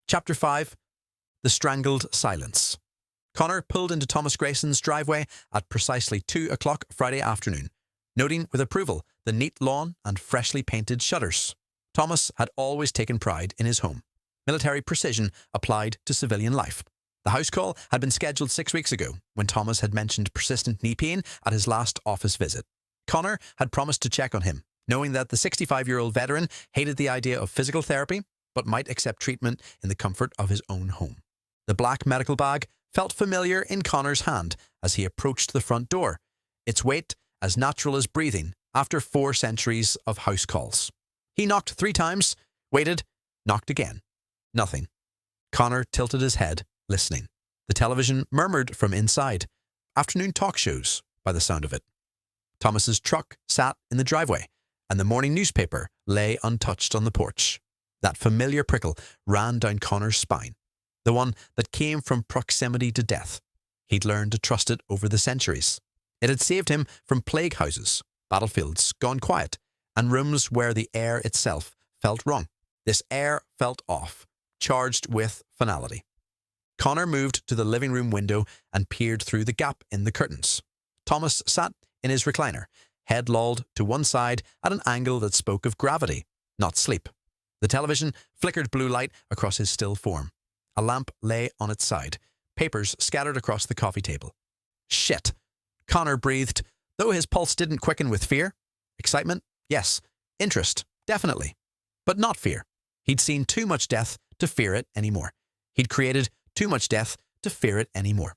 Chapter 5. The Strangled Silence. Connor pulled into Thomas Grayson's driveway at precisely 2 o'clock Friday afternoon, noting with approval the neat lawn and freshly painted shutters. Thomas had always taken pride in his home. Military precision applied to civilian life. The house call had been scheduled 6 weeks ago when Thomas had mentioned persistent knee pain at his last office visit. Connor had promised to check on him, knowing that the 65-year-old veteran hated the idea of physical therapy, but might accept treatment in the comfort of his own home. The black medical bag felt familiar in Connor's hand as he approached the front door, its weight as natural as breathing after 4 centuries of house calls. He knocked 3 times, waited, knocked again. Nothing. Connor tilted his head, listening. The television murmured from inside. Afternoon talk shows, by the sound of it. Thomas's truck sat in the driveway, and the morning newspaper lay untouched on the porch. That familiar prickle ran down Connor's spine, the one that came from proximity to death. He'd learned to trust it over the centuries. It had saved him from plague houses, battlefields gone quiet, and rooms where the air itself felt wrong. This air felt off, charged with finality. Connor moved to the living room window and peered through the gap in the curtains. Thomas sat in his recliner, head lolled to one side at an angle that spoke of gravity, not sleep. The television flickered blue light across his still form. A lamp lay on its side, papers scattered across the coffee table. Shit! Connor breathed, though his pulse didn't quicken with fear. Excitement? Yes. Interest? Definitely. But not fear. He'd seen too much death to fear it anymore. He'd created too much death to fear it anymore.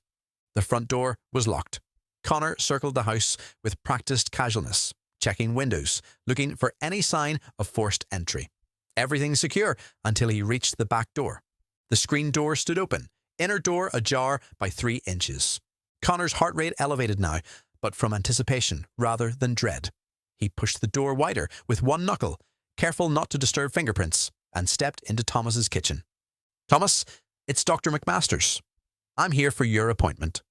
The front door was locked. Connor circled the house with practiced casualness, checking windows, looking for any sign of forced entry. Everything secure until he reached the back door. The screen door stood open, inner door ajar by 3 inches. Connor's heart rate elevated now, but from anticipation rather than dread. He pushed the door wider with one knuckle, careful not to disturb fingerprints, and stepped into Thomas's kitchen. "Thomas, it's Dr. McMasters. I'm here for your appointment."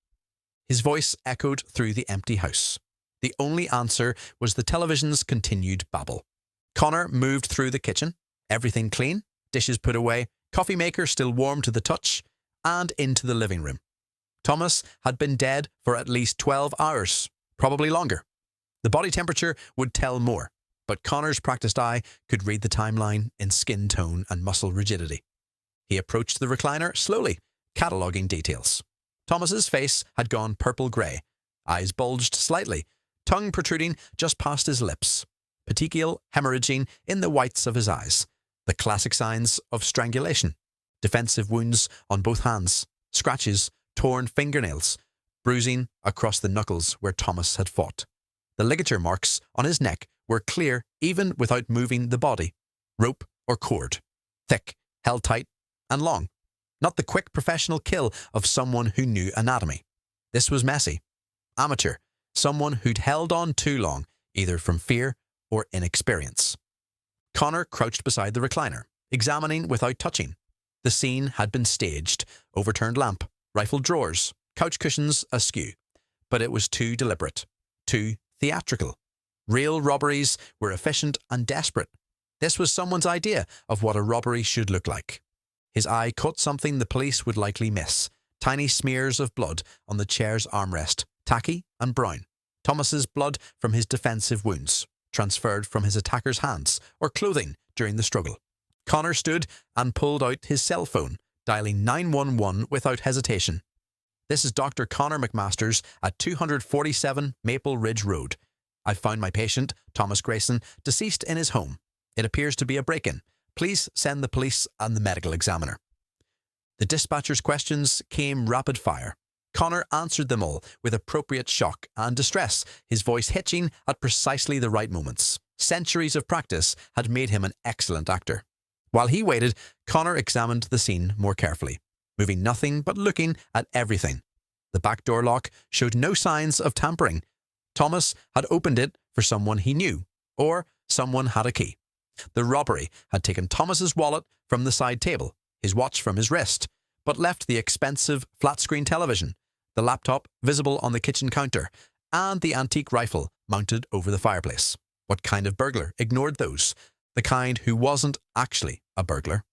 His voice echoed through the empty house. The only answer was the television's continued babble. Connor moved through the kitchen, everything clean, dishes put away, coffee maker still warm to the touch, and into the living room. Thomas had been dead for at least 12 hours, probably longer. The body temperature would tell more, but Connor's practiced eye could read the timeline in skin tone and muscle rigidity. He approached the recliner slowly, cataloguing details. Thomas's face had gone purple-grey, eyes bulged slightly, tongue protruding just past his lips, petechial hemorrhaging in the whites of his eyes, the classic signs of strangulation, defensive wounds on both hands, scratches, torn fingernails, bruising across the knuckles where Thomas had fought. The ligature marks on his neck were clear even without moving the body, rope or cord, thick, held tight, and long. Not the quick professional kill of someone who knew anatomy. This was messy, amateur, someone who'd held on too long, either from fear or inexperience. Connor crouched beside the recliner, examining without touching. The scene had been staged, overturned lamp, rifled drawers, couch cushions askew. But it was too deliberate, too theatrical. Real robberies were efficient and desperate. This was someone's idea of what a robbery should look like. His eye caught something the police would likely miss. Tiny smears of blood on the chair's armrest, tacky and brown. Thomas's blood from his defensive wounds, transferred from his attacker's hands or clothing during the struggle. Connor stood and pulled out his cell phone, dialing 911 without hesitation. "This is Dr. Connor McMasters at 247 Maple Ridge Road. I've found my patient, Thomas Grayson, deceased in his home. It appears to be a break-in. Please send the police and the medical examiner." The dispatcher's questions came rapid fire. Connor answered them all with appropriate shock and distress, his voice hitching at precisely the right moments. Centuries of practice had made him an excellent actor. While he waited, Connor examined the scene more carefully, moving nothing but looking at everything. The back door lock showed no signs of tampering. Thomas had opened it for someone he knew, or someone had a key. The robbery had taken Thomas's wallet from the side table, his watch from his wrist, but left the expensive flat-screen television, the laptop visible on the kitchen counter, and the antique rifle mounted over the fireplace. What kind of burglar ignored those? The kind who wasn't actually a burglar.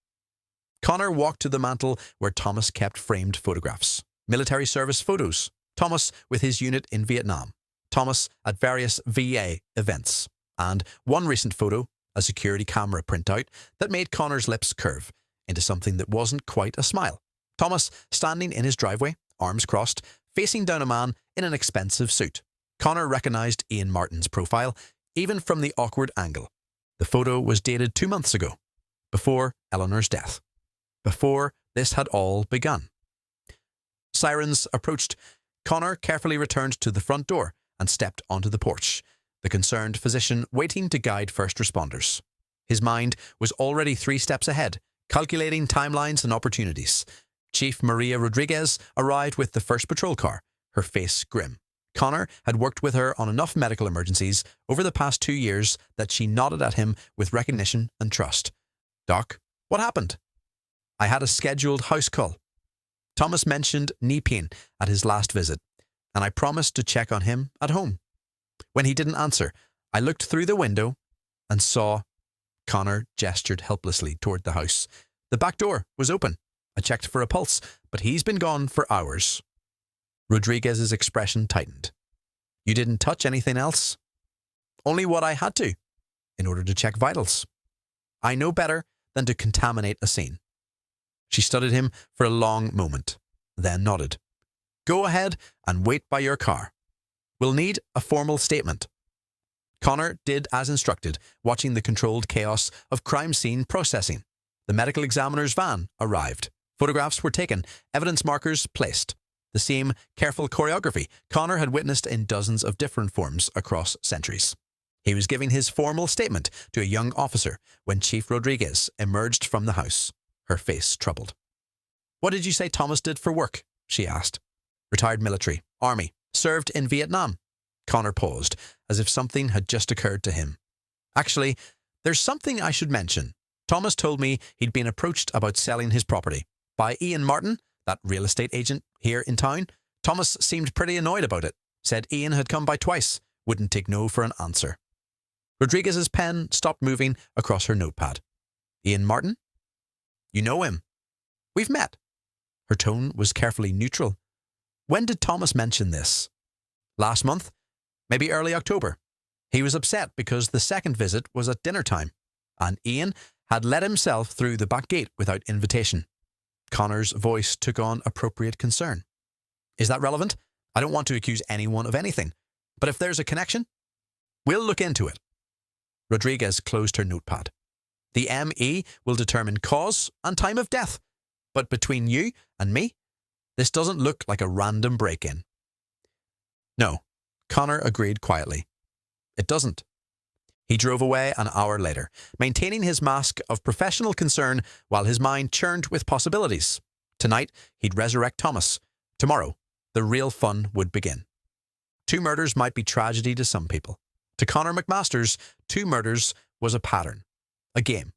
Connor walked to the mantel where Thomas kept framed photographs. Military service photos. Thomas with his unit in Vietnam. Thomas at various VA events. And one recent photo, a security camera printout, that made Connor's lips curve into something that wasn't quite a smile. Thomas standing in his driveway, arms crossed, facing down a man in an expensive suit. Connor recognised Ian Martin's profile, even from the awkward angle. The photo was dated 2 months ago, before Eleanor's death. Before this had all begun. Sirens approached. Connor carefully returned to the front door and stepped onto the porch, the concerned physician waiting to guide first responders. His mind was already 3 steps ahead, calculating timelines and opportunities. Chief Maria Rodriguez arrived with the first patrol car, her face grim. Connor had worked with her on enough medical emergencies over the past 2 years that she nodded at him with recognition and trust. "Doc, what happened?" "I had a scheduled house call. Thomas mentioned knee pain at his last visit, and I promised to check on him at home. When he didn't answer, I looked through the window and saw..." Connor gestured helplessly toward the house. "The back door was open. I checked for a pulse, but he's been gone for hours." Rodriguez's expression tightened. "You didn't touch anything else?" "Only what I had to, in order to check vitals. I know better than to contaminate a scene." She studied him for a long moment, then nodded. "Go ahead and wait by your car. We'll need a formal statement." Connor did as instructed, watching the controlled chaos of crime scene processing. The medical examiner's van arrived. Photographs were taken, evidence markers placed. The same careful choreography Connor had witnessed in dozens of different forms across centuries. He was giving his formal statement to a young officer when Chief Rodriguez emerged from the house, her face troubled. "What did you say Thomas did for work?" she asked. "Retired military, Army, served in Vietnam." Connor paused, as if something had just occurred to him. "Actually, there's something I should mention. Thomas told me he'd been approached about selling his property by Ian Martin, that real estate agent here in town. Thomas seemed pretty annoyed about it. Said Ian had come by twice, wouldn't take no for an answer." Rodriguez's pen stopped moving across her notepad. "Ian Martin? You know him?" "We've met." Her tone was carefully neutral. "When did Thomas mention this?" "Last month, maybe early October. He was upset because the second visit was at dinner time, and Ian had let himself through the back gate without invitation." Connor's voice took on appropriate concern. "Is that relevant? I don't want to accuse anyone of anything, but if there's a connection, we'll look into it." Rodriguez closed her notepad. "The ME will determine cause and time of death, but between you and me, this doesn't look like a random break-in." "No," Connor agreed quietly. "It doesn't." He drove away an hour later, maintaining his mask of professional concern while his mind churned with possibilities. Tonight, he'd resurrect Thomas. Tomorrow, the real fun would begin. 2 murders might be tragedy to some people. To Connor McMasters, 2 murders was a pattern, a game,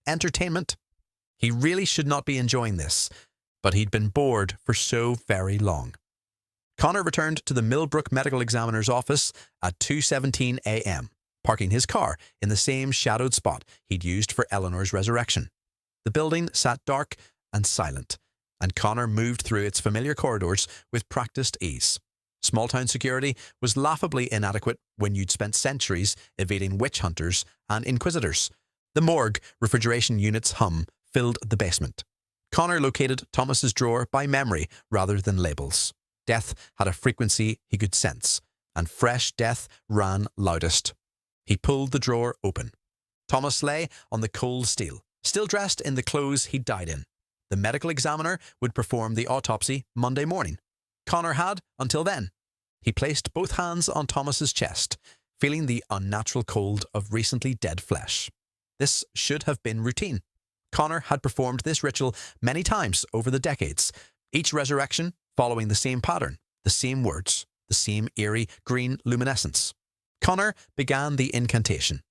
entertainment. He really should not be enjoying this, but he'd been bored for so very long. Connor returned to the Millbrook medical examiner's office at 2:17 a.m., parking his car in the same shadowed spot he'd used for Eleanor's resurrection. The building sat dark and silent, and Connor moved through its familiar corridors with practiced ease. Small-town security was laughably inadequate when you'd spent centuries evading witch hunters and inquisitors. The morgue refrigeration unit's hum filled the basement. Connor located Thomas's drawer by memory rather than labels. Death had a frequency he could sense, and fresh death ran loudest. He pulled the drawer open. Thomas lay on the cold steel, still dressed in the clothes he'd died in. The medical examiner would perform the autopsy Monday morning. Connor had until then. He placed both hands on Thomas's chest, feeling the unnatural cold of recently dead flesh. This should have been routine. Connor had performed this ritual many times over the decades, each resurrection following the same pattern, the same words, the same eerie green luminescence. Connor began the incantation,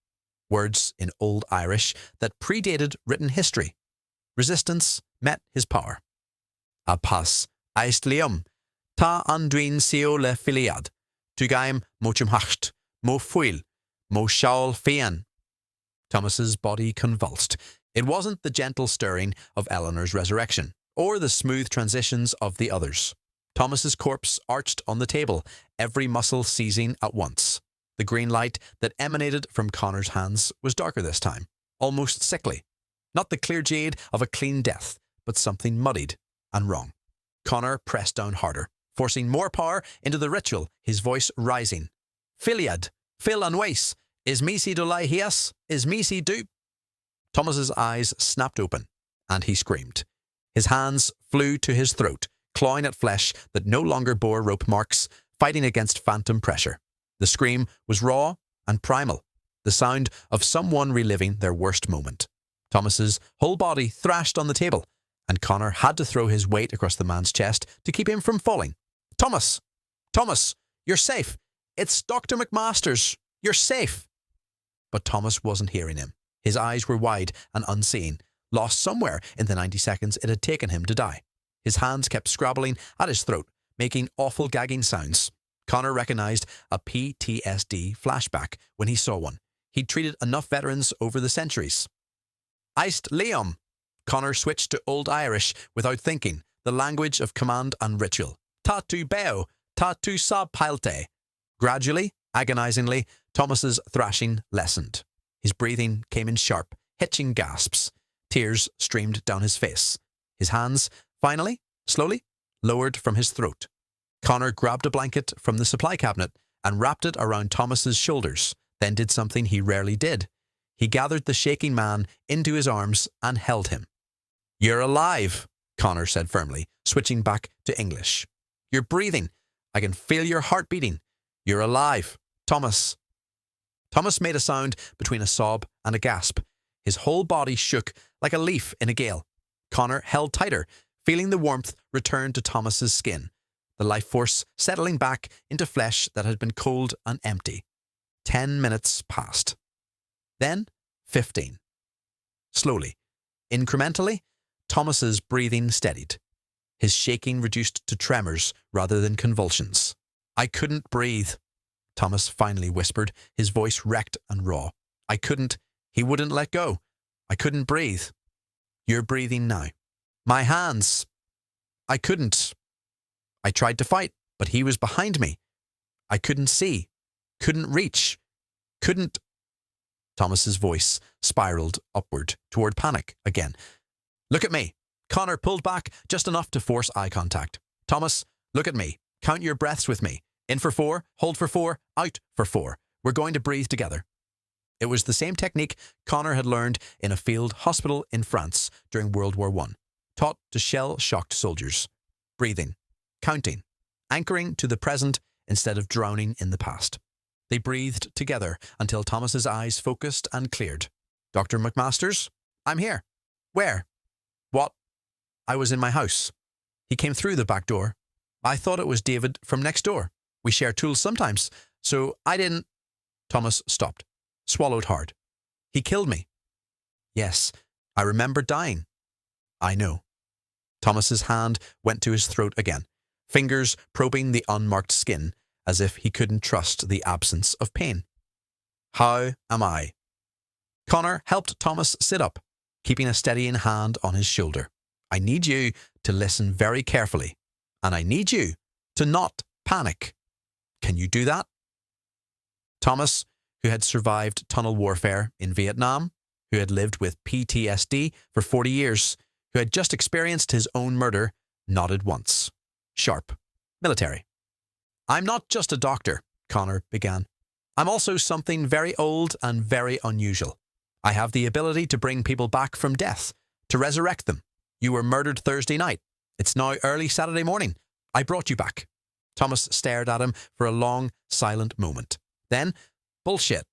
words in Old Irish that predated written history. Resistance met his power. "A pas eist lium, ta anduin seo le filiad, tugaim mochum hacht, mo fuil, mo shaul fian." Thomas's body convulsed. It wasn't the gentle stirring of Eleanor's resurrection, or the smooth transitions of the others. Thomas's corpse arched on the table, every muscle seizing at once. The green light that emanated from Connor's hands was darker this time, almost sickly. Not the clear jade of a clean death, but something muddied and wrong. Connor pressed down harder, forcing more power into the ritual, his voice rising. Filiad, Phil and Wace, is misi do lie hias, is misi do. Thomas's eyes snapped open, and he screamed. His hands flew to his throat, clawing at flesh that no longer bore rope marks, fighting against phantom pressure. The scream was raw and primal, the sound of someone reliving their worst moment. Thomas's whole body thrashed on the table, and Connor had to throw his weight across the man's chest to keep him from falling. Thomas! Thomas! You're safe! It's Dr. McMasters! You're safe! But Thomas wasn't hearing him. His eyes were wide and unseeing, lost somewhere in the 90 seconds it had taken him to die. His hands kept scrabbling at his throat, making awful gagging sounds. Connor recognized a PTSD flashback when he saw one. He'd treated enough veterans over the centuries. Eist Liam! Connor switched to Old Irish without thinking, the language of command and ritual. Tatu beo, tatu sab pailte. Gradually, agonizingly, Thomas's thrashing lessened. His breathing came in sharp, hitching gasps. Tears streamed down his face. His hands, finally, slowly, lowered from his throat. Connor grabbed a blanket from the supply cabinet and wrapped it around Thomas's shoulders, then did something he rarely did. He gathered the shaking man into his arms and held him. You're alive, Connor said firmly, switching back to English. You're breathing. I can feel your heart beating. You're alive, Thomas. Thomas made a sound between a sob and a gasp. His whole body shook like a leaf in a gale. Connor held tighter, feeling the warmth return to Thomas's skin, the life force settling back into flesh that had been cold and empty. 10 minutes passed. Then 15. Slowly, incrementally, Thomas's breathing steadied. His shaking reduced to tremors rather than convulsions. I couldn't breathe, Thomas finally whispered, his voice wrecked and raw. I couldn't. He wouldn't let go. I couldn't breathe. You're breathing now. My hands. I couldn't. I tried to fight, but he was behind me. I couldn't see. Couldn't reach. Couldn't. Thomas's voice spiraled upward toward panic again. Look at me. Connor pulled back just enough to force eye contact. Thomas, look at me. Count your breaths with me. In for 4, hold for 4, out for 4. We're going to breathe together. It was the same technique Connor had learned in a field hospital in France during World War I, taught to shell-shocked soldiers. Breathing, counting, anchoring to the present instead of drowning in the past. They breathed together until Thomas's eyes focused and cleared. Dr. McMasters, I'm here. Where? What? I was in my house. He came through the back door. I thought it was David from next door. We share tools sometimes, so I didn't. Thomas stopped, swallowed hard. He killed me. Yes, I remember dying. I know. Thomas's hand went to his throat again, fingers probing the unmarked skin as if he couldn't trust the absence of pain. How am I? Connor helped Thomas sit up, keeping a steadying hand on his shoulder. I need you to listen very carefully, and I need you to not panic. Can you do that? Thomas, who had survived tunnel warfare in Vietnam, who had lived with PTSD for 40 years, who had just experienced his own murder, nodded once. Sharp. Military. I'm not just a doctor, Connor began. I'm also something very old and very unusual. I have the ability to bring people back from death, to resurrect them. You were murdered Thursday night. It's now early Saturday morning. I brought you back. Thomas stared at him for a long, silent moment. Then, bullshit.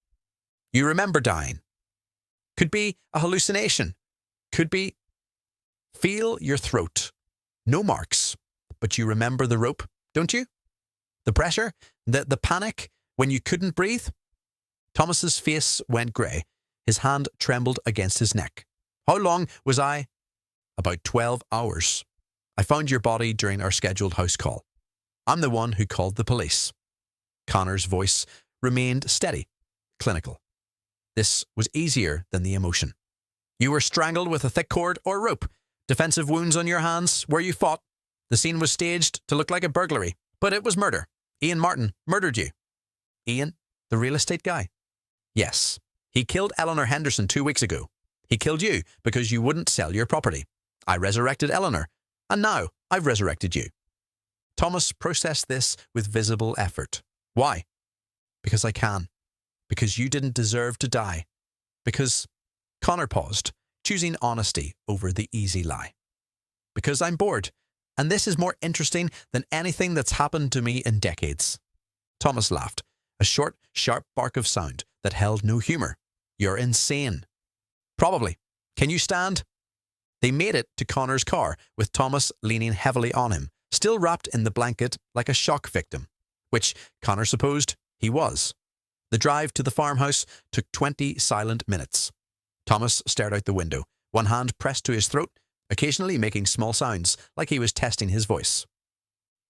You remember dying. Could be a hallucination. Could be. Feel your throat. No marks. But you remember the rope, don't you? The pressure, the panic, when you couldn't breathe? Thomas's face went grey. His hand trembled against his neck. How long was I? About 12 hours. I found your body during our scheduled house call. I'm the one who called the police. Connor's voice remained steady, clinical. This was easier than the emotion. You were strangled with a thick cord or rope. Defensive wounds on your hands where you fought. The scene was staged to look like a burglary, but it was murder. Ian Martin murdered you. Ian, the real estate guy? Yes. He killed Eleanor Henderson 2 weeks ago. He killed you because you wouldn't sell your property. I resurrected Eleanor, and now I've resurrected you. Thomas processed this with visible effort. Why? Because I can. Because you didn't deserve to die. Because... Connor paused, choosing honesty over the easy lie. Because I'm bored, and this is more interesting than anything that's happened to me in decades. Thomas laughed, a short, sharp bark of sound that held no humour. You're insane. Probably. Can you stand? They made it to Connor's car, with Thomas leaning heavily on him, still wrapped in the blanket like a shock victim, which Connor supposed he was. The drive to the farmhouse took 20 silent minutes. Thomas stared out the window, one hand pressed to his throat, occasionally making small sounds like he was testing his voice.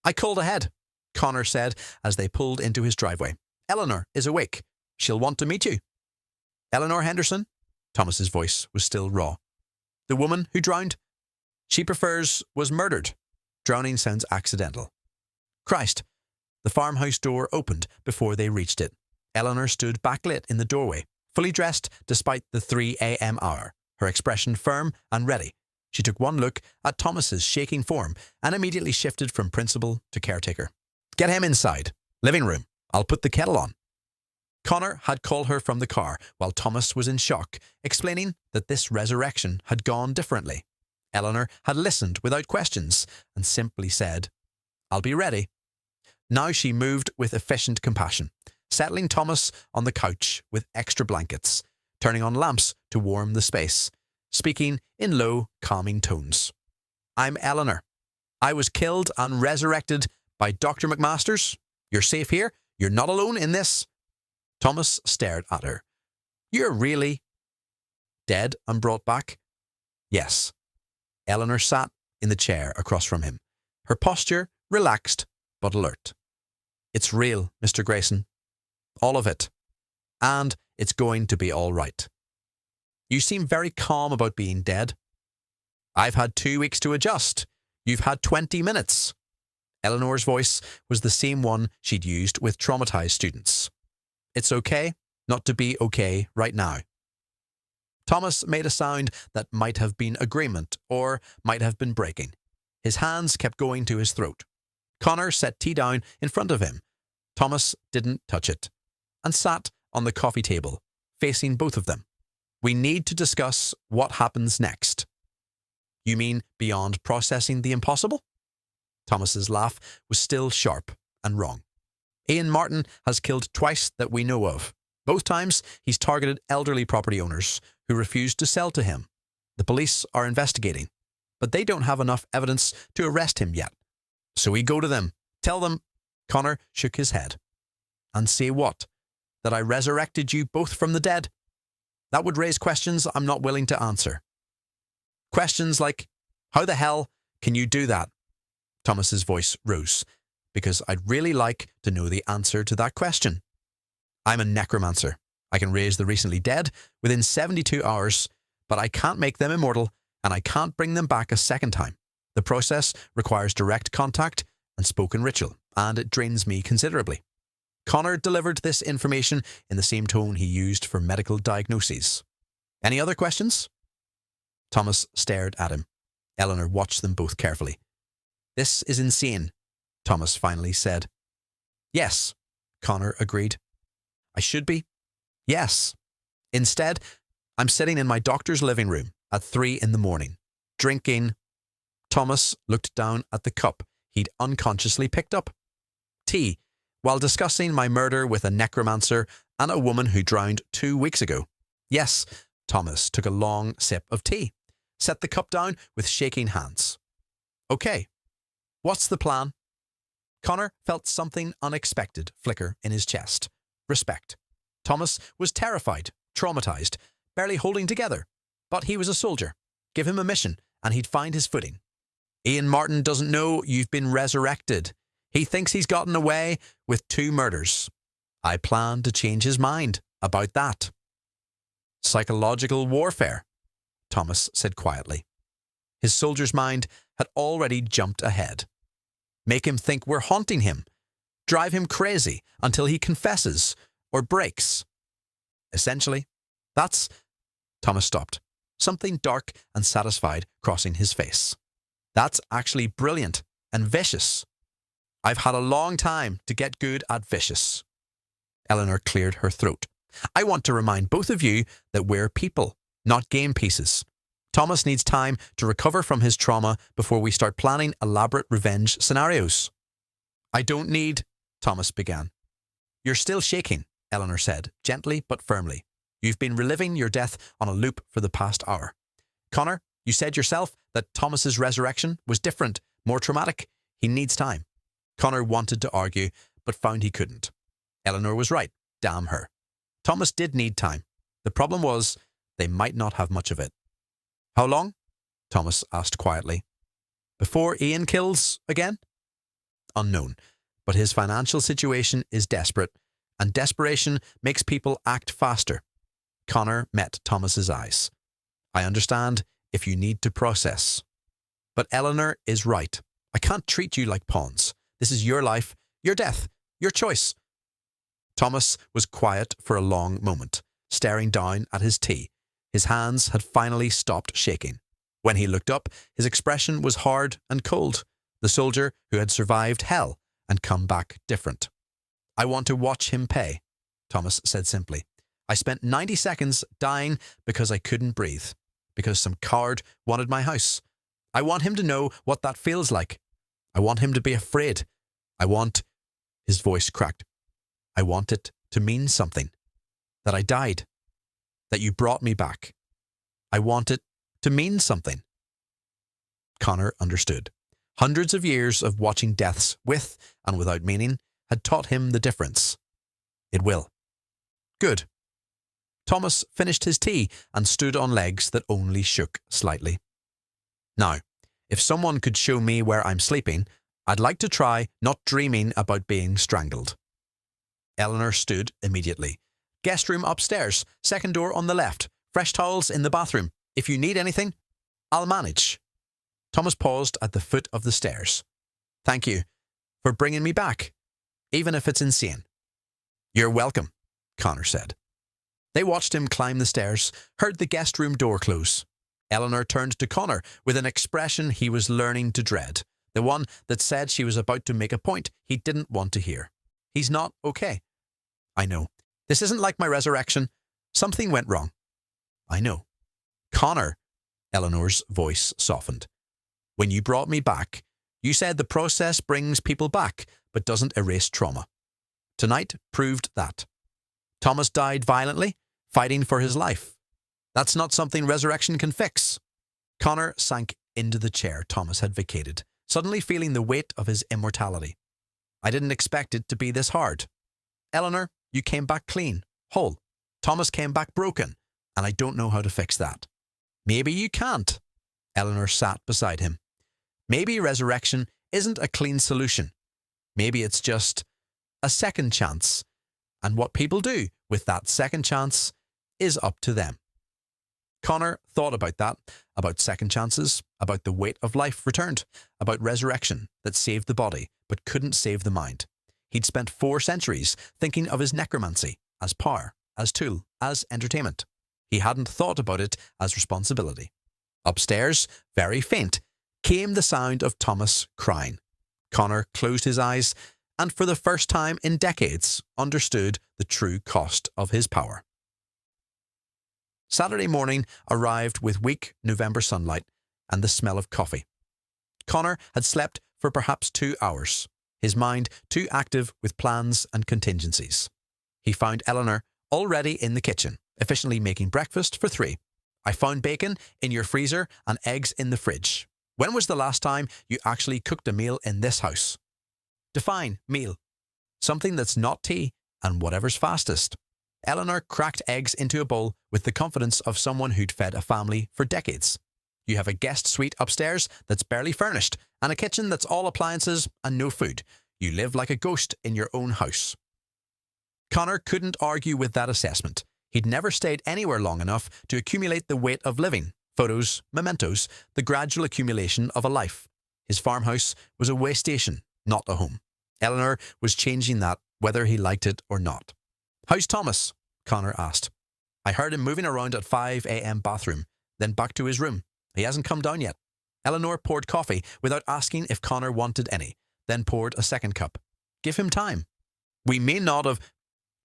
I called ahead, Connor said as they pulled into his driveway. Eleanor is awake. She'll want to meet you. Eleanor Henderson? Thomas's voice was still raw. The woman who drowned? She prefers was murdered. Drowning sounds accidental. Christ. The farmhouse door opened before they reached it. Eleanor stood backlit in the doorway, fully dressed despite the 3 a.m. hour, her expression firm and ready. She took one look at Thomas's shaking form and immediately shifted from principal to caretaker. Get him inside. Living room. I'll put the kettle on. Connor had called her from the car while Thomas was in shock, explaining that this resurrection had gone differently. Eleanor had listened without questions and simply said, I'll be ready. Now she moved with efficient compassion, settling Thomas on the couch with extra blankets, turning on lamps to warm the space, speaking in low, calming tones. I'm Eleanor. I was killed and resurrected by Dr. McMasters. You're safe here. You're not alone in this. Thomas stared at her. You're really dead and brought back? Yes. Eleanor sat in the chair across from him, her posture relaxed but alert. It's real, Mr. Grayson. All of it. And it's going to be all right. You seem very calm about being dead. I've had 2 weeks to adjust. You've had 20 minutes. Eleanor's voice was the same one she'd used with traumatized students. It's okay not to be okay right now. Thomas made a sound that might have been agreement or might have been breaking. His hands kept going to his throat. Connor set tea down in front of him. Thomas didn't touch it and sat on the coffee table, facing both of them. We need to discuss what happens next. You mean beyond processing the impossible? Thomas's laugh was still sharp and wrong. Ian Martin has killed twice that we know of. Both times he's targeted elderly property owners who refused to sell to him. The police are investigating, but they don't have enough evidence to arrest him yet. So we go to them, tell them. Connor shook his head. And say what? That I resurrected you both from the dead? That would raise questions I'm not willing to answer. Questions like, how the hell can you do that? Thomas's voice rose, because I'd really like to know the answer to that question. I'm a necromancer. I can raise the recently dead within 72 hours, but I can't make them immortal, and I can't bring them back a second time. The process requires direct contact and spoken ritual, and it drains me considerably. Connor delivered this information in the same tone he used for medical diagnoses. Any other questions? Thomas stared at him. Eleanor watched them both carefully. This is insane, Thomas finally said. Yes, Connor agreed. I should be? Yes. Instead, I'm sitting in my doctor's living room at 3 a.m, drinking. Thomas looked down at the cup he'd unconsciously picked up. Tea, while discussing my murder with a necromancer and a woman who drowned 2 weeks ago. Yes, Thomas took a long sip of tea, set the cup down with shaking hands. Okay, what's the plan? Connor felt something unexpected flicker in his chest. Respect. Thomas was terrified, traumatized, barely holding together. But he was a soldier. Give him a mission, and he'd find his footing. Ian Martin doesn't know you've been resurrected. He thinks he's gotten away with 2 murders. I plan to change his mind about that. Psychological warfare. Thomas said quietly. His soldier's mind had already jumped ahead. Make him think we're haunting him. Drive him crazy until he confesses or breaks. Essentially, that's... Thomas stopped, something dark and satisfied crossing his face. That's actually brilliant and vicious. I've had a long time to get good at vicious. Eleanor cleared her throat. I want to remind both of you that we're people, not game pieces. Thomas needs time to recover from his trauma before we start planning elaborate revenge scenarios. I don't need... Thomas began. You're still shaking, Eleanor said, gently but firmly. You've been reliving your death on a loop for the past hour. Connor, you said yourself that Thomas's resurrection was different, more traumatic. He needs time. Connor wanted to argue, but found he couldn't. Eleanor was right. Damn her. Thomas did need time. The problem was, they might not have much of it. How long? Thomas asked quietly. Before Ian kills again? Unknown. But his financial situation is desperate, and desperation makes people act faster. Connor met Thomas's eyes. I understand if you need to process. But Eleanor is right. I can't treat you like pawns. This is your life, your death, your choice. Thomas was quiet for a long moment, staring down at his tea. His hands had finally stopped shaking. When he looked up, his expression was hard and cold. The soldier who had survived hell and come back different. I want to watch him pay, Thomas said simply. I spent 90 seconds dying because I couldn't breathe, because some coward wanted my house. I want him to know what that feels like. I want him to be afraid. I want... His voice cracked. I want it to mean something. That I died. That you brought me back. I want it to mean something. Connor understood. Hundreds of years of watching deaths with and without meaning had taught him the difference. It will. Good. Thomas finished his tea and stood on legs that only shook slightly. Now, if someone could show me where I'm sleeping, I'd like to try not dreaming about being strangled. Eleanor stood immediately. Guest room upstairs, second door on the left, fresh towels in the bathroom. If you need anything, I'll manage. Thomas paused at the foot of the stairs. Thank you for bringing me back, even if it's insane. You're welcome, Connor said. They watched him climb the stairs, heard the guest room door close. Eleanor turned to Connor with an expression he was learning to dread, the one that said she was about to make a point he didn't want to hear. He's not okay. I know. This isn't like my resurrection. Something went wrong. I know. Connor, Eleanor's voice softened. When you brought me back, you said the process brings people back, but doesn't erase trauma. Tonight proved that. Thomas died violently, fighting for his life. That's not something resurrection can fix. Connor sank into the chair Thomas had vacated, suddenly feeling the weight of his immortality. I didn't expect it to be this hard. Eleanor, you came back clean, whole. Thomas came back broken, and I don't know how to fix that. Maybe you can't. Eleanor sat beside him. Maybe resurrection isn't a clean solution. Maybe it's just a second chance. And what people do with that second chance is up to them. Connor thought about that, about second chances, about the weight of life returned, about resurrection that saved the body but couldn't save the mind. He'd spent 4 centuries thinking of his necromancy as power, as tool, as entertainment. He hadn't thought about it as responsibility. Upstairs, very faint, came the sound of Thomas crying. Connor closed his eyes and for the first time in decades understood the true cost of his power. Saturday morning arrived with weak November sunlight and the smell of coffee. Connor had slept for perhaps 2 hours, his mind too active with plans and contingencies. He found Eleanor already in the kitchen, efficiently making breakfast for 3. I found bacon in your freezer and eggs in the fridge. When was the last time you actually cooked a meal in this house? Define meal. Something that's not tea and whatever's fastest. Eleanor cracked eggs into a bowl with the confidence of someone who'd fed a family for decades. You have a guest suite upstairs that's barely furnished and a kitchen that's all appliances and no food. You live like a ghost in your own house. Connor couldn't argue with that assessment. He'd never stayed anywhere long enough to accumulate the weight of living, Photos, mementos, the gradual accumulation of a life. His farmhouse was a way station, not a home. Eleanor was changing that, whether he liked it or not. "How's Thomas?" Connor asked. "I heard him moving around at 5 a.m. bathroom, then back to his room. He hasn't come down yet." Eleanor poured coffee without asking if Connor wanted any, then poured a second cup. "Give him time. We may not have—"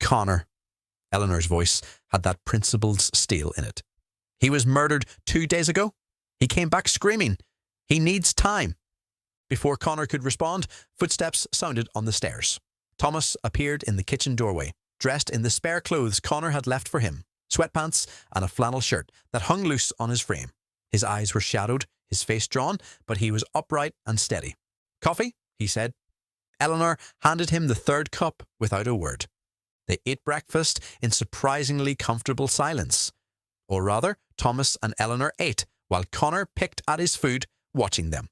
"Connor." Eleanor's voice had that principled steel in it. "He was murdered 2 days ago. He came back screaming. He needs time." Before Connor could respond, footsteps sounded on the stairs. Thomas appeared in the kitchen doorway, dressed in the spare clothes Connor had left for him, sweatpants and a flannel shirt that hung loose on his frame. His eyes were shadowed, his face drawn, but he was upright and steady. "Coffee?" he said. Eleanor handed him the third cup without a word. They ate breakfast in surprisingly comfortable silence. Or rather, Thomas and Eleanor ate, while Connor picked at his food, watching them.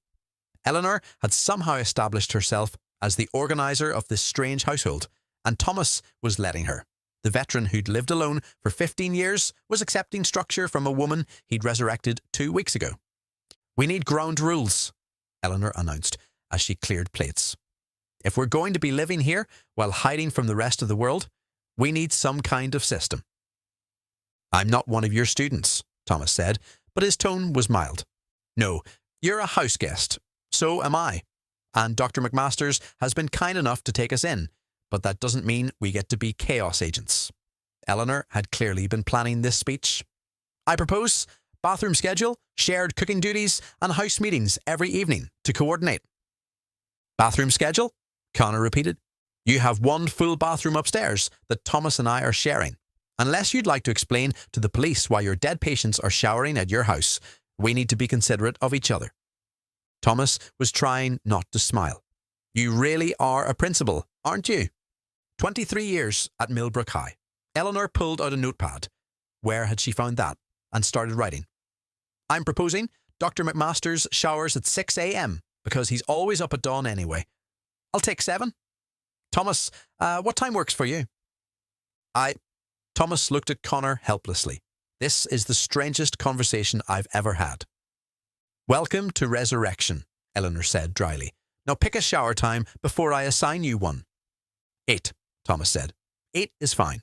Eleanor had somehow established herself as the organizer of this strange household, and Thomas was letting her. The veteran who'd lived alone for 15 years was accepting structure from a woman he'd resurrected 2 weeks ago. "We need ground rules," Eleanor announced as she cleared plates. "If we're going to be living here while hiding from the rest of the world, we need some kind of system." "I'm not one of your students," Thomas said, but his tone was mild. "No, you're a house guest. So am I. And Dr. McMasters has been kind enough to take us in, but that doesn't mean we get to be chaos agents." Eleanor had clearly been planning this speech. "I propose bathroom schedule, shared cooking duties, and house meetings every evening to coordinate." "Bathroom schedule?" Connor repeated. "You have one full bathroom upstairs that Thomas and I are sharing. Unless you'd like to explain to the police why your dead patients are showering at your house, we need to be considerate of each other." Thomas was trying not to smile. "You really are a principal, aren't you?" 23 years at Millbrook High. Eleanor pulled out a notepad. Where had she found that? And started writing. "I'm proposing Dr. McMasters showers at 6 a.m. because he's always up at dawn anyway. I'll take 7. Thomas, what time works for you?" Thomas looked at Connor helplessly. "This is the strangest conversation I've ever had." "Welcome to resurrection," Eleanor said dryly. "Now pick a shower time before I assign you one." 8, Thomas said. 8 is fine."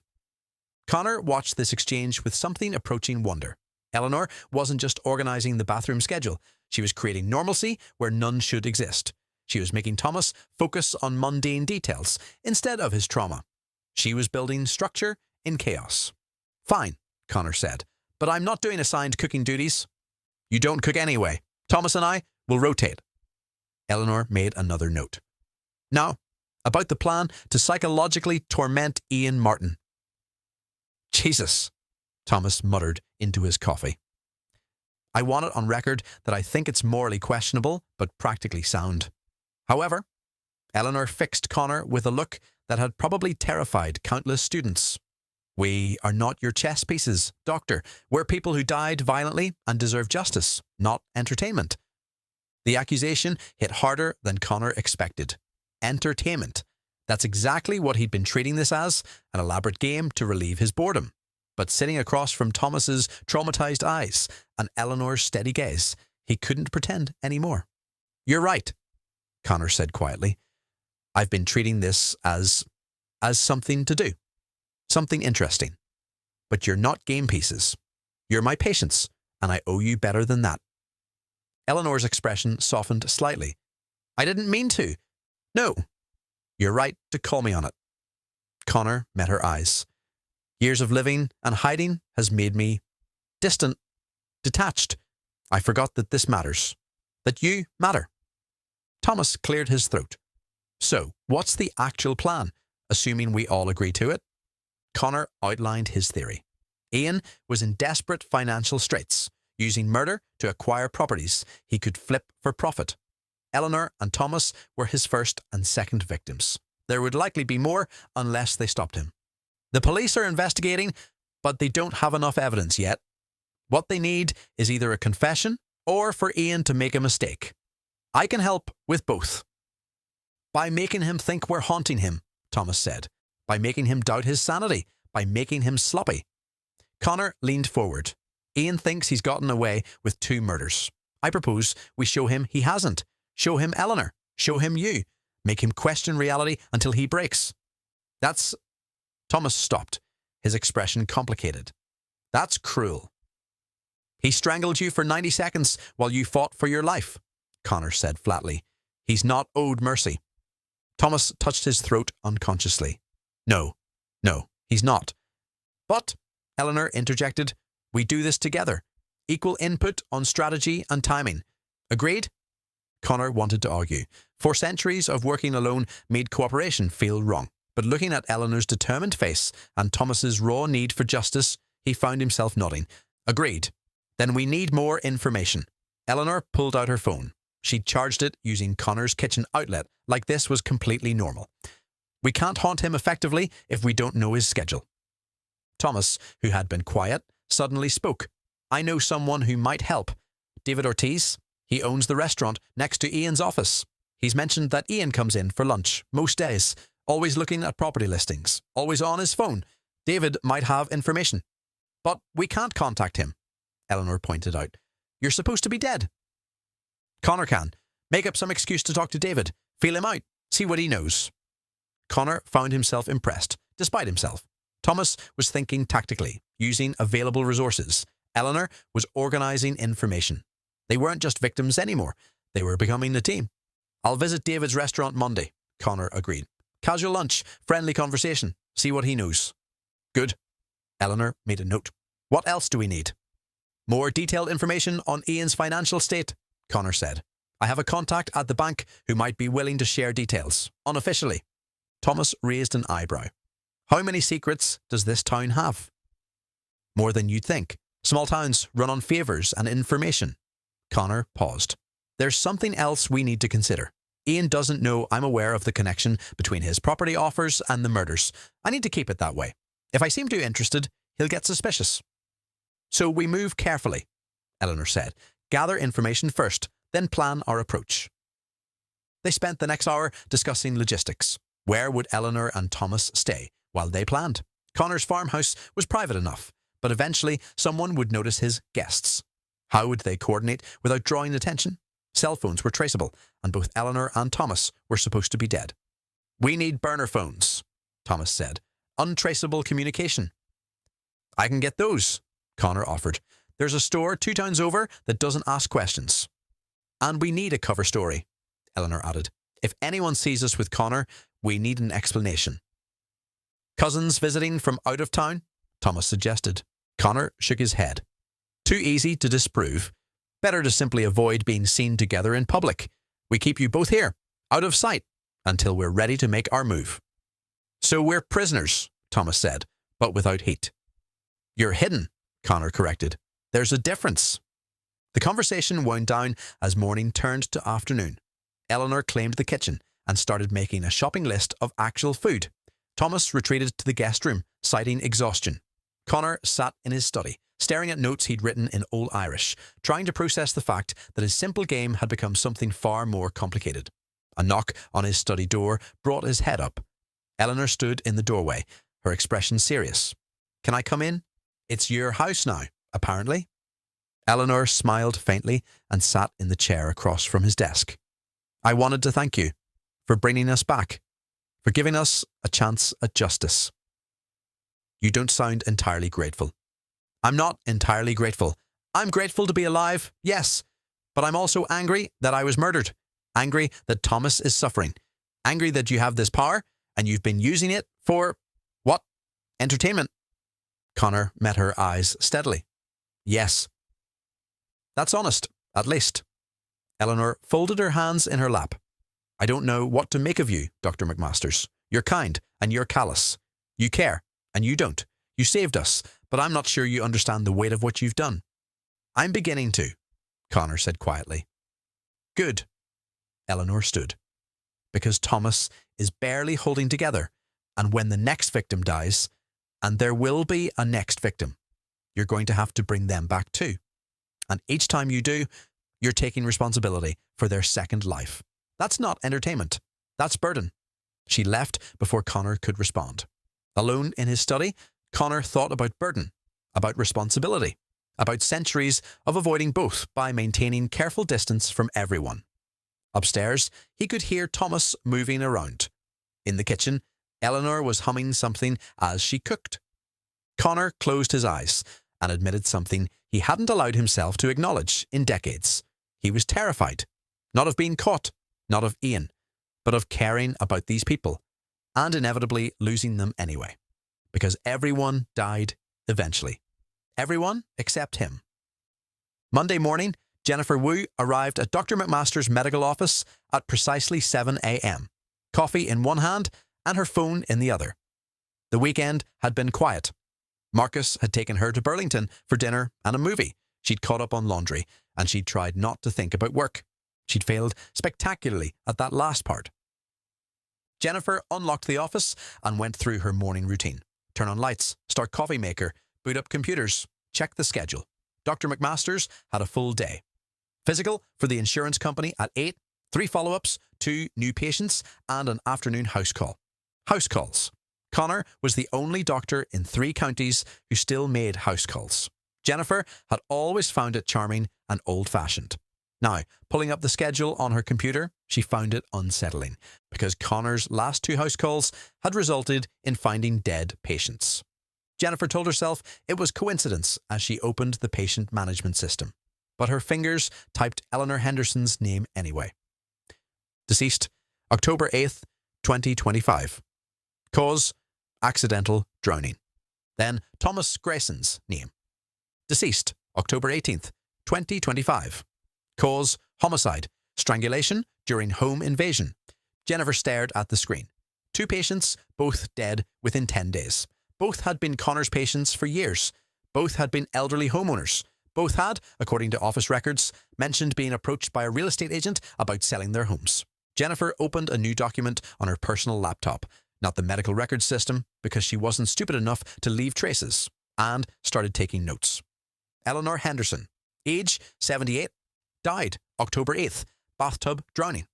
Connor watched this exchange with something approaching wonder. Eleanor wasn't just organizing the bathroom schedule. She was creating normalcy where none should exist. She was making Thomas focus on mundane details instead of his trauma. She was building structure in chaos. "Fine," Connor said, "but I'm not doing assigned cooking duties." "You don't cook anyway. Thomas and I will rotate." Eleanor made another note. "Now, about the plan to psychologically torment Ian Martin." "Jesus," Thomas muttered into his coffee. "I want it on record that I think it's morally questionable, but practically sound." However, Eleanor fixed Connor with a look that had probably terrified countless students. "We are not your chess pieces, Doctor. We're people who died violently and deserve justice, not entertainment." The accusation hit harder than Connor expected. Entertainment. That's exactly what he'd been treating this as, an elaborate game to relieve his boredom. But sitting across from Thomas's traumatized eyes and Eleanor's steady gaze, he couldn't pretend anymore. "You're right," Connor said quietly. "I've been treating this as something to do. Something interesting. But you're not game pieces. You're my patients, and I owe you better than that." Eleanor's expression softened slightly. "I didn't mean to. No. You're right to call me on it." Connor met her eyes. "Years of living and hiding has made me distant, detached. I forgot that this matters. That you matter." Thomas cleared his throat. "So, what's the actual plan, assuming we all agree to it?" Connor outlined his theory. Ian was in desperate financial straits, using murder to acquire properties he could flip for profit. Eleanor and Thomas were his first and second victims. There would likely be more unless they stopped him. The police are investigating, but they don't have enough evidence yet. What they need is either a confession or for Ian to make a mistake. I can help with both. "By making him think we're haunting him," Thomas said. "By making him doubt his sanity. By making him sloppy." Connor leaned forward. Ian thinks he's gotten away with 2 murders. I propose we show him he hasn't. Show him Eleanor. Show him you. Make him question reality until he breaks. That's... Thomas stopped, his expression complicated. That's cruel. He strangled you for 90 seconds while you fought for your life, Connor said flatly. He's not owed mercy. Thomas touched his throat unconsciously. No, he's not. But, Eleanor interjected, we do this together. Equal input on strategy and timing. Agreed? Connor wanted to argue. For centuries of working alone made cooperation feel wrong. But looking at Eleanor's determined face and Thomas's raw need for justice, he found himself nodding. Agreed. Then we need more information. Eleanor pulled out her phone. She'd charged it using Connor's kitchen outlet, like this was completely normal. We can't haunt him effectively if we don't know his schedule. Thomas, who had been quiet, suddenly spoke. I know someone who might help. David Ortiz. He owns the restaurant next to Ian's office. He's mentioned that Ian comes in for lunch most days, always looking at property listings, always on his phone. David might have information. But we can't contact him, Eleanor pointed out. You're supposed to be dead. Connor can. Make up some excuse to talk to David. Feel him out. See what he knows. Connor found himself impressed, despite himself. Thomas was thinking tactically, using available resources. Eleanor was organising information. They weren't just victims anymore. They were becoming a team. I'll visit David's restaurant Monday, Connor agreed. Casual lunch, friendly conversation. See what he knows. Good. Eleanor made a note. What else do we need? More detailed information on Ian's financial state, Connor said. I have a contact at the bank who might be willing to share details, unofficially. Thomas raised an eyebrow. How many secrets does this town have? More than you'd think. Small towns run on favours and information. Connor paused. There's something else we need to consider. Ian doesn't know I'm aware of the connection between his property offers and the murders. I need to keep it that way. If I seem too interested, he'll get suspicious. So we move carefully, Eleanor said. Gather information first, then plan our approach. They spent the next hour discussing logistics. Where would Eleanor and Thomas stay while they planned? Connor's farmhouse was private enough, but eventually someone would notice his guests. How would they coordinate without drawing attention? Cell phones were traceable, and both Eleanor and Thomas were supposed to be dead. We need burner phones, Thomas said. Untraceable communication. I can get those, Connor offered. There's a store 2 towns over that doesn't ask questions. And we need a cover story, Eleanor added. If anyone sees us with Connor, we need an explanation. Cousins visiting from out of town? Thomas suggested. Connor shook his head. Too easy to disprove. Better to simply avoid being seen together in public. We keep you both here, out of sight, until we're ready to make our move. So we're prisoners, Thomas said, but without heat. You're hidden, Connor corrected. There's a difference. The conversation wound down as morning turned to afternoon. Eleanor claimed the kitchen and started making a shopping list of actual food. Thomas retreated to the guest room, citing exhaustion. Connor sat in his study, staring at notes he'd written in Old Irish, trying to process the fact that his simple game had become something far more complicated. A knock on his study door brought his head up. Eleanor stood in the doorway, her expression serious. Can I come in? It's your house now, apparently. Eleanor smiled faintly and sat in the chair across from his desk. I wanted to thank you for bringing us back, for giving us a chance at justice. You don't sound entirely grateful. I'm not entirely grateful. I'm grateful to be alive, yes, but I'm also angry that I was murdered, angry that Thomas is suffering, angry that you have this power and you've been using it for, what? Entertainment. Connor met her eyes steadily. Yes. That's honest, at least. Eleanor folded her hands in her lap. I don't know what to make of you, Dr. McMasters. You're kind and you're callous. You care and you don't. You saved us, but I'm not sure you understand the weight of what you've done. I'm beginning to, Connor said quietly. Good. Eleanor stood. Because Thomas is barely holding together, and when the next victim dies, and there will be a next victim, you're going to have to bring them back too. And each time you do, you're taking responsibility for their second life. That's not entertainment. That's burden. She left before Connor could respond. Alone in his study, Connor thought about burden, about responsibility. about centuries of avoiding both by maintaining careful distance from everyone. Upstairs, he could hear Thomas moving around. In the kitchen, Eleanor was humming something as she cooked. Connor closed his eyes and admitted something he hadn't allowed himself to acknowledge in decades. He was terrified, not of being caught, not of Ian, but of caring about these people, and inevitably losing them anyway. Because everyone died eventually. Everyone except him. Monday morning, Jennifer Wu arrived at Dr. McMaster's medical office at precisely 7 a.m., coffee in one hand and her phone in the other. The weekend had been quiet. Marcus had taken her to Burlington for dinner and a movie. She'd caught up on laundry, and she'd tried not to think about work. She'd failed spectacularly at that last part. Jennifer unlocked the office and went through her morning routine. Turn on lights, start coffee maker, boot up computers, check the schedule. Dr. McMaster's had a full day. Physical for the insurance company at 8, 3 follow-ups, 2 new patients, and an afternoon house call. House calls. Connor was the only doctor in 3 counties who still made house calls. Jennifer had always found it charming and old-fashioned. Now, pulling up the schedule on her computer, she found it unsettling, because Connor's last 2 house calls had resulted in finding dead patients. Jennifer told herself it was coincidence as she opened the patient management system, but her fingers typed Eleanor Henderson's name anyway. Deceased, October 8th, 2025. Cause, accidental drowning. Then Thomas Grayson's name. Deceased, October 18th, 2025. Cause, homicide, strangulation during home invasion. Jennifer stared at the screen. 2 patients, both dead within 10 days. Both had been Connor's patients for years. Both had been elderly homeowners. Both had, according to office records, mentioned being approached by a real estate agent about selling their homes. Jennifer opened a new document on her personal laptop, not the medical records system, because she wasn't stupid enough to leave traces, and started taking notes. Eleanor Henderson, age 78, died October 8th, bathtub drowning.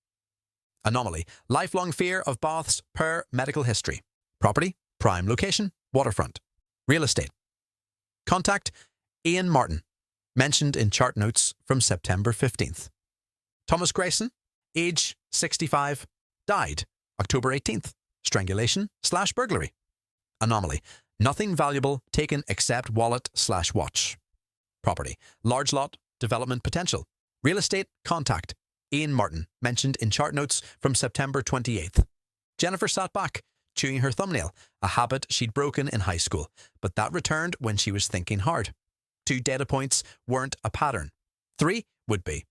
Anomaly, lifelong fear of baths per medical history. Property, prime location, waterfront. Real estate. Contact, Ian Martin, mentioned in chart notes from September 15th. Thomas Grayson, age 65, died October 18th, strangulation/burglary. Anomaly, nothing valuable taken except wallet/watch. Property, large lot, development potential. Real estate, contact, Ian Martin, mentioned in chart notes from September 28th. Jennifer sat back, chewing her thumbnail, a habit she'd broken in high school, but that returned when she was thinking hard. 2 data points weren't a pattern. 3 would be.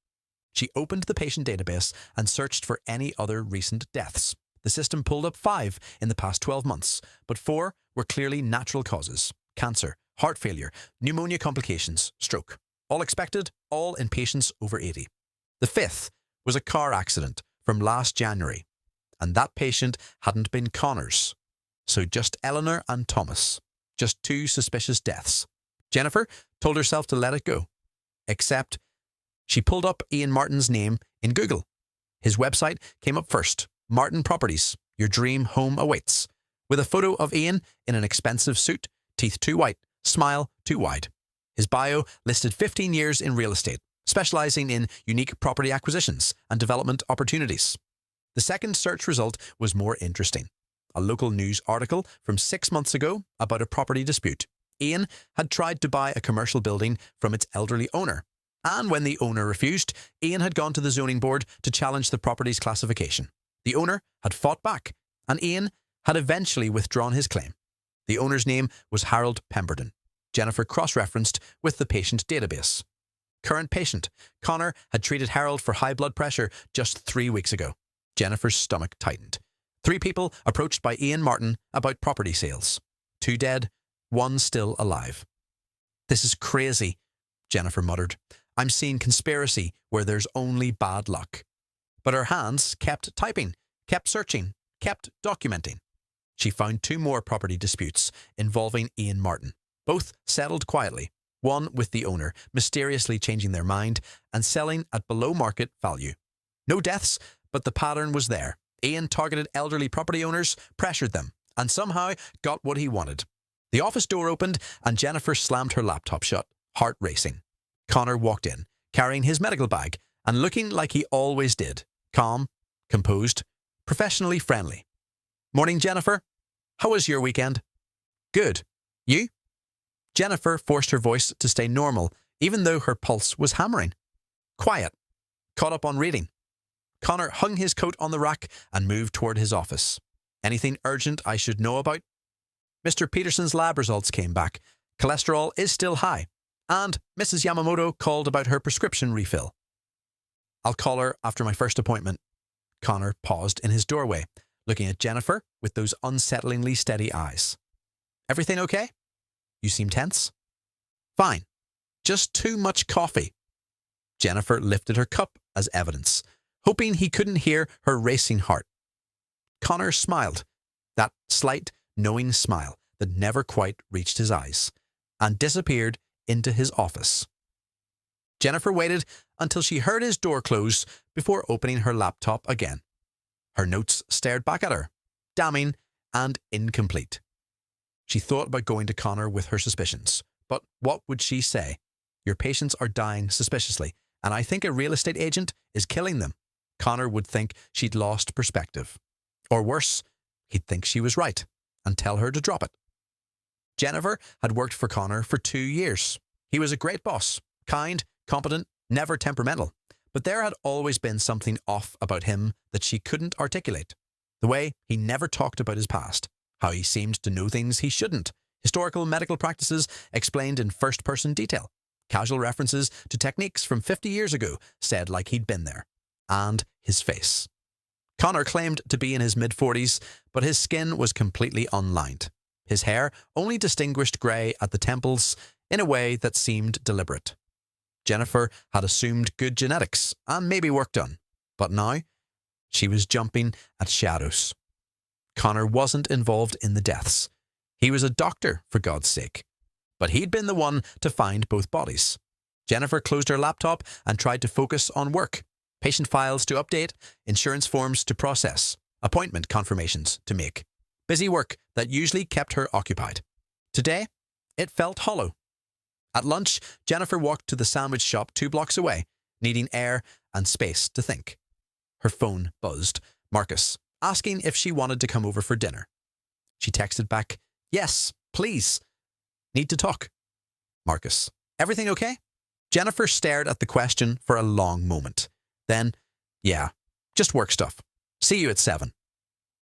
She opened the patient database and searched for any other recent deaths. The system pulled up 5 in the past 12 months, but 4 were clearly natural causes: cancer, heart failure, pneumonia complications, stroke. All expected, all in patients over 80. The 5th was a car accident from last January, and that patient hadn't been Connor's. So just Eleanor and Thomas. Just 2 suspicious deaths. Jennifer told herself to let it go. Except she pulled up Ian Martin's name in Google. His website came up first. Martin Properties, your dream home awaits. With a photo of Ian in an expensive suit, teeth too white, smile too wide. His bio listed 15 years in real estate, specializing in unique property acquisitions and development opportunities. The second search result was more interesting. A local news article from 6 months ago about a property dispute. Ian had tried to buy a commercial building from its elderly owner, and when the owner refused, Ian had gone to the zoning board to challenge the property's classification. The owner had fought back, and Ian had eventually withdrawn his claim. The owner's name was Harold Pemberton. Jennifer cross-referenced with the patient database. Current patient, Connor had treated Harold for high blood pressure just 3 weeks ago. Jennifer's stomach tightened. 3 people approached by Ian Martin about property sales. 2 dead, 1 still alive. This is crazy, Jennifer muttered. I'm seeing conspiracy where there's only bad luck. But her hands kept typing, kept searching, kept documenting. She found 2 more property disputes involving Ian Martin. Both settled quietly, one with the owner mysteriously changing their mind and selling at below market value. No deaths, but the pattern was there. Ian targeted elderly property owners, pressured them, and somehow got what he wanted. The office door opened and Jennifer slammed her laptop shut, heart racing. Connor walked in, carrying his medical bag and looking like he always did. Calm, composed, professionally friendly. "Morning, Jennifer. How was your weekend?" "Good. You?" Jennifer forced her voice to stay normal, even though her pulse was hammering. "Quiet. Caught up on reading." Connor hung his coat on the rack and moved toward his office. "Anything urgent I should know about?" "Mr. Peterson's lab results came back. Cholesterol is still high. And Mrs. Yamamoto called about her prescription refill." "I'll call her after my first appointment." Connor paused in his doorway, looking at Jennifer with those unsettlingly steady eyes. "Everything okay? You seem tense." "Fine. Just too much coffee." Jennifer lifted her cup as evidence, hoping he couldn't hear her racing heart. Connor smiled, that slight, knowing smile that never quite reached his eyes, and disappeared into his office. Jennifer waited until she heard his door close before opening her laptop again. Her notes stared back at her, damning and incomplete. She thought about going to Connor with her suspicions, but what would she say? "Your patients are dying suspiciously, and I think a real estate agent is killing them." Connor would think she'd lost perspective. Or worse, he'd think she was right and tell her to drop it. Jennifer had worked for Connor for 2 years. He was a great boss, kind, competent, never temperamental. But there had always been something off about him that she couldn't articulate. The way he never talked about his past, how he seemed to know things he shouldn't, historical medical practices explained in first-person detail, casual references to techniques from 50 years ago said like he'd been there, and his face. Connor claimed to be in his mid-40s, but his skin was completely unlined. His hair only distinguished grey at the temples in a way that seemed deliberate. Jennifer had assumed good genetics and maybe work done, but now she was jumping at shadows. Connor wasn't involved in the deaths. He was a doctor, for God's sake. But he'd been the one to find both bodies. Jennifer closed her laptop and tried to focus on work. Patient files to update, insurance forms to process, appointment confirmations to make. Busy work that usually kept her occupied. Today, it felt hollow. At lunch, Jennifer walked to the sandwich shop 2 blocks away, needing air and space to think. Her phone buzzed. Marcus, asking if she wanted to come over for dinner. She texted back, "Yes, please. Need to talk." Marcus, "Everything okay?" Jennifer stared at the question for a long moment. Then, "Yeah, just work stuff. See you at 7.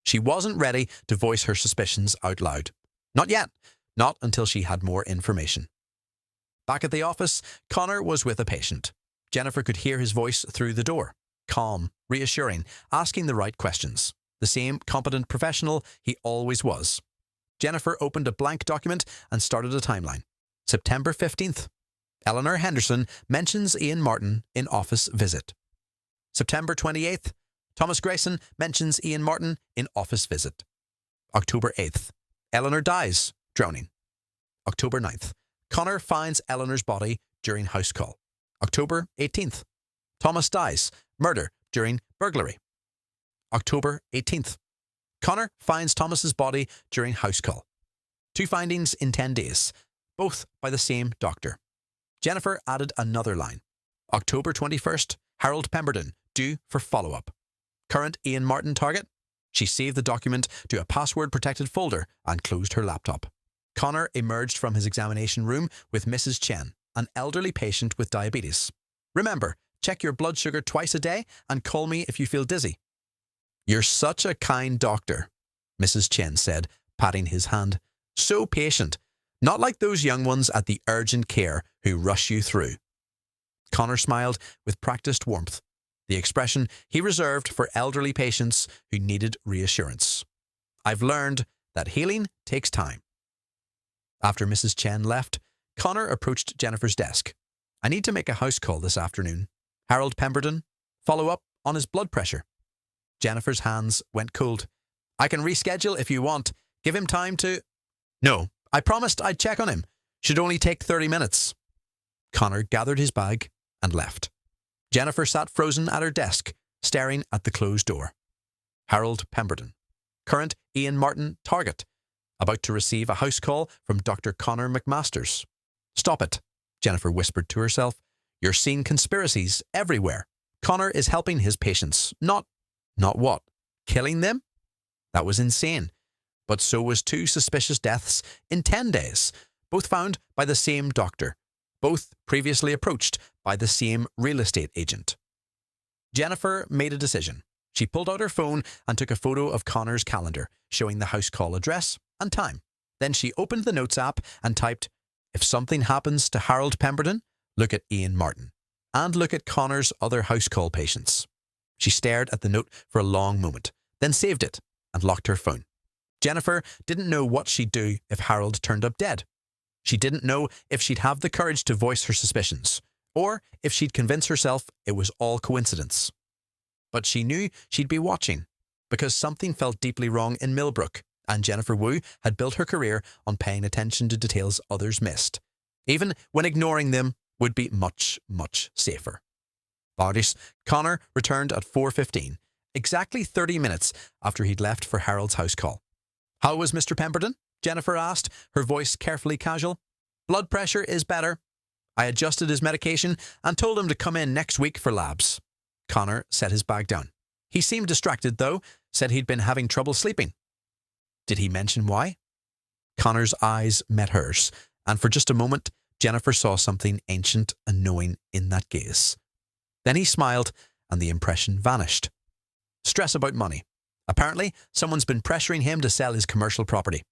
She wasn't ready to voice her suspicions out loud. Not yet. Not until she had more information. Back at the office, Connor was with a patient. Jennifer could hear his voice through the door. Calm, reassuring, asking the right questions. The same competent professional he always was. Jennifer opened a blank document and started a timeline. September 15th. Eleanor Henderson mentions Ian Martin in office visit. September 28th. Thomas Grayson mentions Ian Martin in office visit. October 8th. Eleanor dies, drowning. October 9th. Connor finds Eleanor's body during house call. October 18th. Thomas dies, murder during burglary. October 18th. Connor finds Thomas's body during house call. 2 findings in 10 days, both by the same doctor. Jennifer added another line. October 21st, Harold Pemberton, due for follow-up. Current Ian Martin target. She saved the document to a password-protected folder and closed her laptop. Connor emerged from his examination room with Mrs. Chen, an elderly patient with diabetes. "Remember, check your blood sugar twice a day and call me if you feel dizzy." "You're such a kind doctor," Mrs. Chen said, patting his hand. "So patient. Not like those young ones at the urgent care who rush you through." Connor smiled with practiced warmth, the expression he reserved for elderly patients who needed reassurance. "I've learned that healing takes time." After Mrs. Chen left, Connor approached Jennifer's desk. "I need to make a house call this afternoon. Harold Pemberton, follow up on his blood pressure." Jennifer's hands went cold. "I can reschedule if you want. Give him time to—" "No, I promised I'd check on him. Should only take 30 minutes. Connor gathered his bag and left. Jennifer sat frozen at her desk, staring at the closed door. Harold Pemberton, current Ian Martin target, about to receive a house call from Dr. Connor McMasters. "Stop it. Jennifer whispered to herself. You're seeing conspiracies everywhere. Connor is helping his patients, not what? Killing them? That was insane. But so was 2 suspicious deaths in 10 days, both found by the same doctor, both previously approached by the same real estate agent. Jennifer made a decision. She pulled out her phone and took a photo of Connor's calendar, showing the house call address and time. Then she opened the Notes app and typed, if something happens to Harold Pemberton, look at Ian Martin, and look at Connor's other house call patients. She stared at the note for a long moment, then saved it and locked her phone. Jennifer didn't know what she'd do if Harold turned up dead. She didn't know if she'd have the courage to voice her suspicions, or if she'd convince herself it was all coincidence. But she knew she'd be watching, because something felt deeply wrong in Millbrook, and Jennifer Wu had built her career on paying attention to details others missed, even when ignoring them would be much, much safer. Bardis Connor returned at 4:15, exactly 30 minutes after he'd left for Harold's house call. How was Mr. Pemberton? Jennifer asked, her voice carefully casual. Blood pressure is better. I adjusted his medication and told him to come in next week for labs. Connor set his bag down. He seemed distracted, though, said he'd been having trouble sleeping. Did he mention why? Connor's eyes met hers, and for just a moment, Jennifer saw something ancient and knowing in that gaze. Then he smiled, and the impression vanished. Stress about money. Apparently, someone's been pressuring him to sell his commercial property.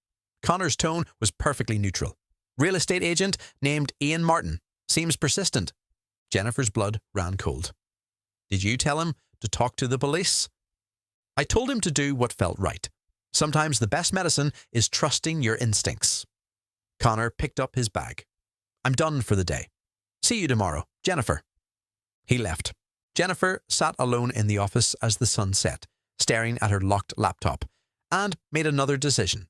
Connor's tone was perfectly neutral. Real estate agent named Ian Martin. Seems persistent. Jennifer's blood ran cold. Did you tell him to talk to the police? I told him to do what felt right. Sometimes the best medicine is trusting your instincts. Connor picked up his bag. I'm done for the day. See you tomorrow, Jennifer. He left. Jennifer sat alone in the office as the sun set, staring at her locked laptop, and made another decision.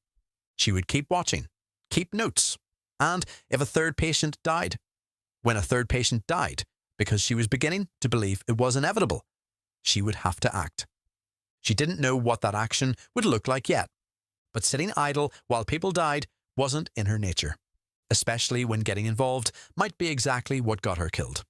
She would keep watching, keep notes, and if a third patient died, when a third patient died, because she was beginning to believe it was inevitable, she would have to act. She didn't know what that action would look like yet, but sitting idle while people died wasn't in her nature, especially when getting involved might be exactly what got her killed.